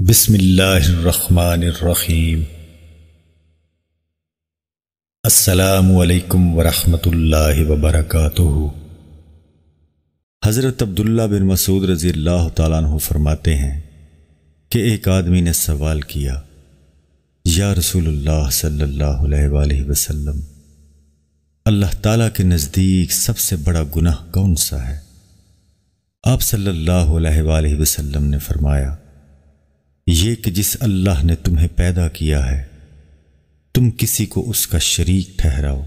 بسم اللہ الرحمن الرحیم۔ السلام علیکم ورحمۃ اللہ وبرکاتہ۔ حضرت عبداللہ بن مسعود رضی اللہ تعالیٰ عنہ فرماتے ہیں کہ ایک آدمی نے سوال کیا، یا رسول اللہ صلی اللہ علیہ وآلہ وسلم، اللہ تعالیٰ کے نزدیک سب سے بڑا گناہ کون سا ہے؟ آپ صلی اللہ علیہ وآلہ وسلم نے فرمایا، یہ کہ جس اللہ نے تمہیں پیدا کیا ہے تم کسی کو اس کا شریک ٹھہراؤ۔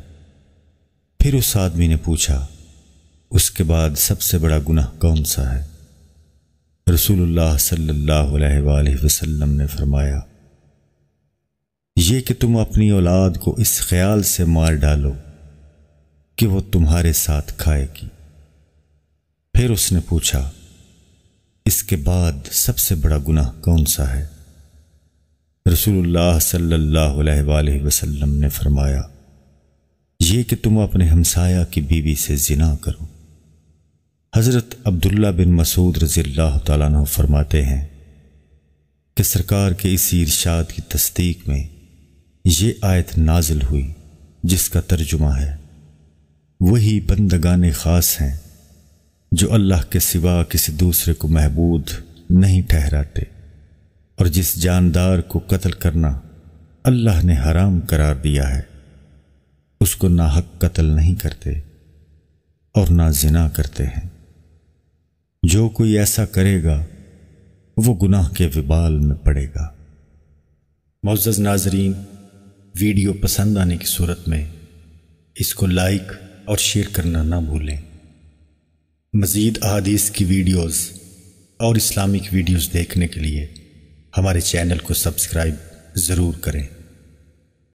پھر اس آدمی نے پوچھا، اس کے بعد سب سے بڑا گناہ کون سا ہے؟ رسول اللہ صلی اللہ علیہ وآلہ وسلم نے فرمایا، یہ کہ تم اپنی اولاد کو اس خیال سے مار ڈالو کہ وہ تمہارے ساتھ کھائے گی۔ پھر اس نے پوچھا، اس کے بعد سب سے بڑا گناہ کون سا ہے؟ رسول اللہ صلی اللہ علیہ وآلہ وسلم نے فرمایا، یہ کہ تم اپنے ہمسایہ کی بیوی سے زنا کرو۔ حضرت عبداللہ بن مسعود رضی اللہ تعالیٰ عنہ فرماتے ہیں کہ سرکار کے اسی ارشاد کی تصدیق میں یہ آیت نازل ہوئی جس کا ترجمہ ہے، وہی بندگان خاص ہیں جو اللہ کے سوا کسی دوسرے کو معبود نہیں ٹھہراتے، اور جس جاندار کو قتل کرنا اللہ نے حرام قرار دیا ہے اس کو ناحق قتل نہیں کرتے اور نہ زنا کرتے ہیں۔ جو کوئی ایسا کرے گا وہ گناہ کے وبال میں پڑے گا۔ معزز ناظرین، ویڈیو پسند آنے کی صورت میں اس کو لائک اور شیئر کرنا نہ بھولیں۔ مزید احادیث کی ویڈیوز اور اسلامک ویڈیوز دیکھنے کے لیے ہمارے چینل کو سبسکرائب ضرور کریں۔